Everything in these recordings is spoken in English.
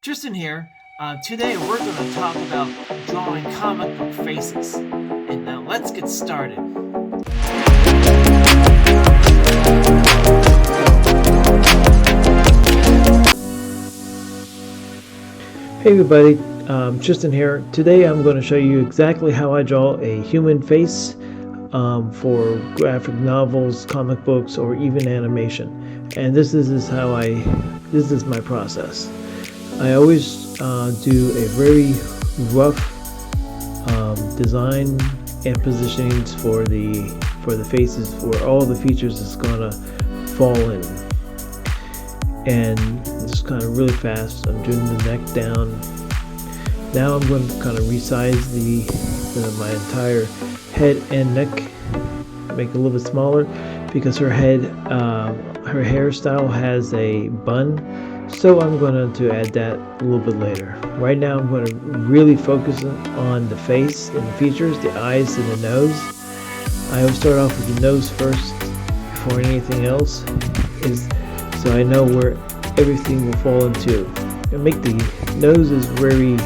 Tristan here. Today we're going to talk about drawing comic book faces. And now let's get started. Hey everybody, Tristan here. Today I'm going to show you exactly how I draw a human face for graphic novels, comic books, or even animation. And this is my process. I always do a very rough design and positionings for the faces, where all the features is gonna fall in. And just kind of really fast, I'm doing the neck down. Now I'm going to kind of resize my entire head and neck, make it a little bit smaller, because her hairstyle has a bun. So I'm going to add that a little bit later. Right now I'm going to really focus on the face and the features, the eyes and the nose. I always start off with the nose first before anything else, so I know where everything will fall into. And make the nose is very,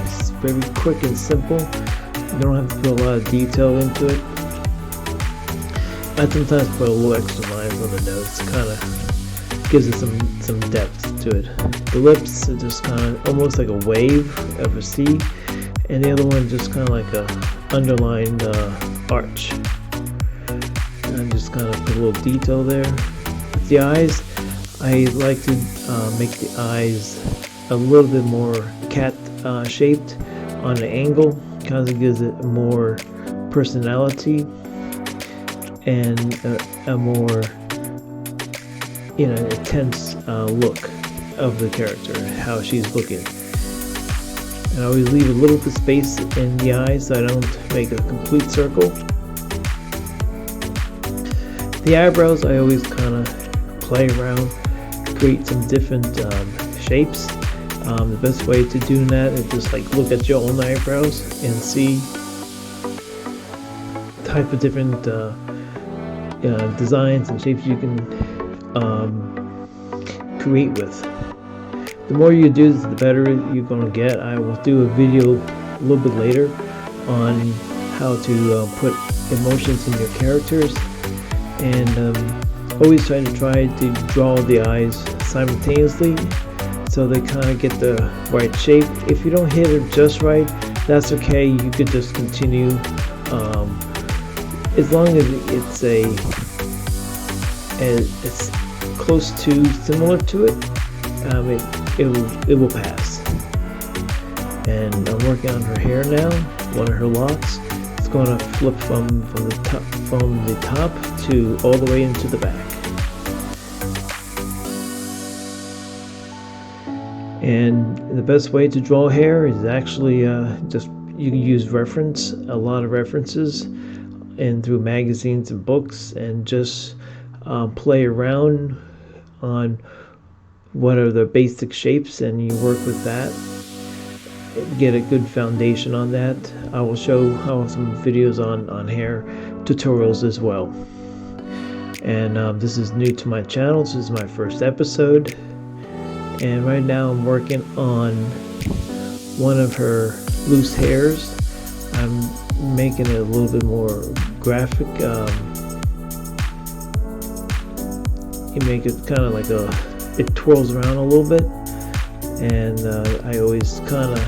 very quick and simple. You don't have to put a lot of detail into it. I sometimes put a little extra lines on the nose, kind of gives it some depth to it. The lips are just kind of almost like a wave of a C, and the other one just kind of like a underlined arch. And just kind of put a little detail there. With the eyes, I like to make the eyes a little bit more cat shaped on an angle. Kind of gives it more personality and a more intense look of the character, how she's looking. And I always leave a little bit of space in the eyes so I don't make a complete circle. The eyebrows, I always kind of play around, create some different shapes. The best way to do that is just like look at your own eyebrows and see the type of different designs and shapes you can create with. The more you do this, the better you're going to get. I will do a video a little bit later on how to put emotions in your characters, and always try to draw the eyes simultaneously so they kind of get the right shape. If you don't hit it just right, that's okay. You could just continue as long as it's close to similar to it. It will pass. And I'm working on her hair now. One of her locks. It's going to flip from the top to all the way into the back. And the best way to draw hair is actually just you can use a lot of references, and through magazines and books, and just play around on what are the basic shapes, and you work with that. Get a good foundation on that. I will show some videos on hair tutorials as well. And this is new to my channel. This is my first episode. And right now I'm working on one of her loose hairs. I'm making it a little bit more graphic. You make it kind of like it twirls around a little bit. And I always kind of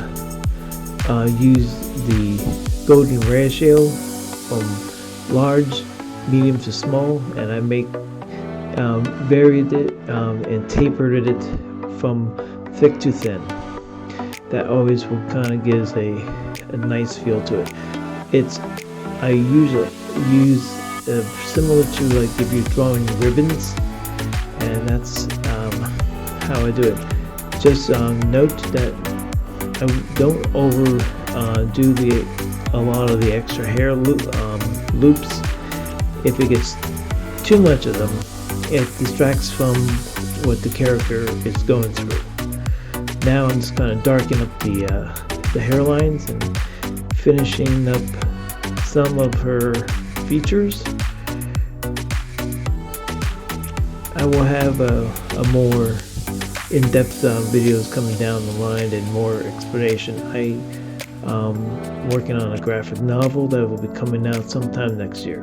use the golden ratio from large, medium to small, and I varied it and tapered it from thick to thin. That always will kind of gives a nice feel to it. I usually use similar to like if you're drawing ribbons, and that's how I do it. Just note that I don't do a lot of the extra hair loops. If it gets too much of them, it distracts from what the character is going through. Now I'm just kind of darkening up the hairlines and finishing up some of her features. I will have a more in-depth videos coming down the line and more explanation. Working on a graphic novel that will be coming out sometime next year.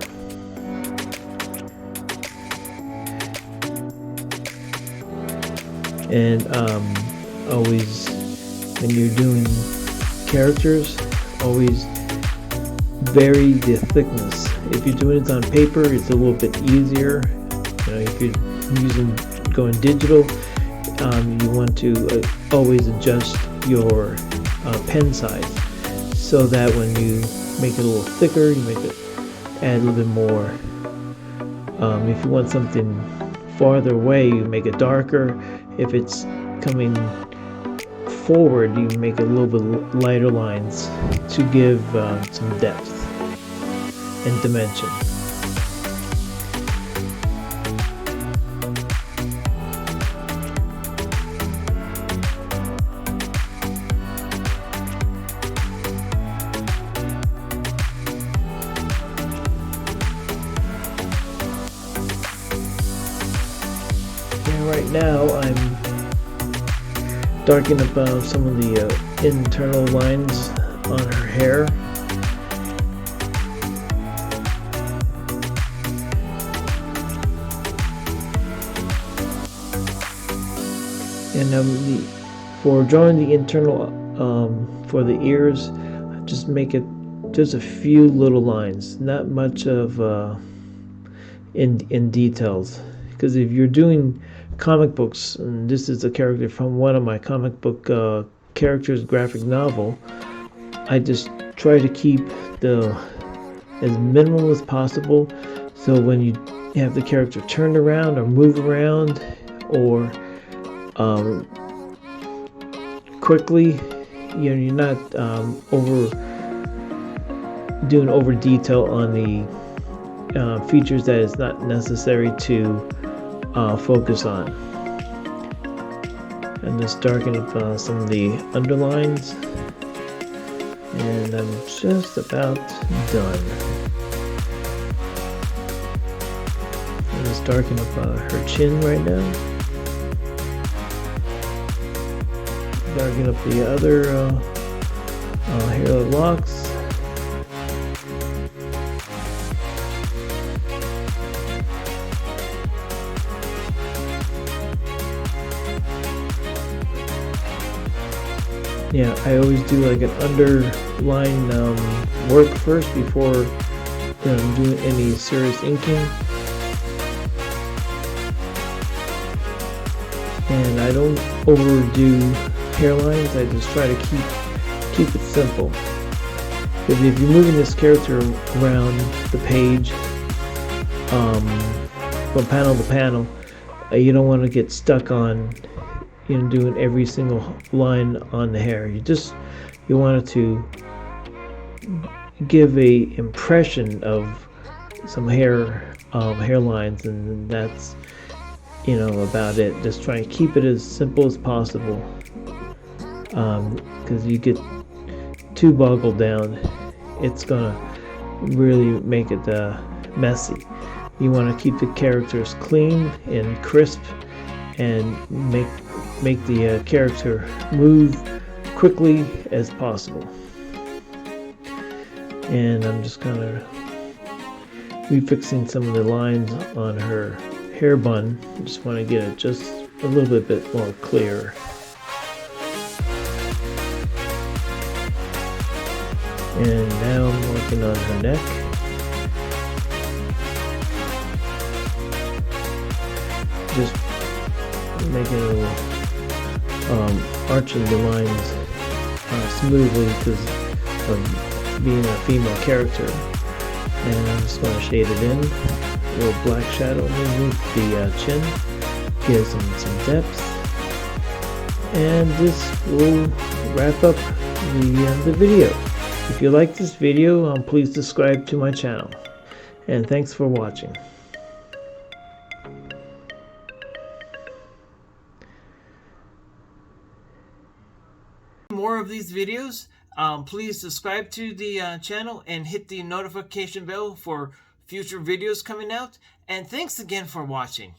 And always, when you're doing characters, always vary the thickness. If you're doing it on paper, it's a little bit easier. If you're going digital, you want to always adjust your pen size, so that when you make it a little thicker, add a little bit more. If you want something farther away, you make it darker. If it's coming forward, you make it a little bit lighter lines to give some depth and dimension. Right now I'm darkening up some of the internal lines on her hair. And for drawing the internal for the ears, I just make it just a few little lines, not much of in details, because if you're doing comic books, and this is a character from one of my comic book characters graphic novel, I just try to keep as minimal as possible, so when you have the character turn around or move around or quickly, you're not over detail on the features that is not necessary to focus on. And just darken up some of the underlines, and I'm just about done. I'm just darken up her chin right now. Darken up the other hair locks. Yeah, I always do like an underline work first before doing any serious inking. And I don't overdo hairlines. I just try to keep it simple. Because if you're moving this character around the page from panel to panel, you don't want to get stuck on doing every single line on the hair. You wanted to give a impression of some hairlines, and that's about it. Just try and keep it as simple as possible, because you get too boggled down, it's gonna really make it messy. You want to keep the characters clean and crisp, and make the character move quickly as possible. And I'm just kind of refixing some of the lines on her hair bun. Just want to get it just a little bit more clear. And now I'm working on her neck. Just making a little arching the lines smoothly because of being a female character. And I'm just going to shade it in. A little black shadow underneath the chin. Gives them some depth. And this will wrap up the video. If you like this video, please subscribe to my channel. And thanks for watching. More of these videos, please subscribe to the channel and hit the notification bell for future videos coming out. And thanks again for watching.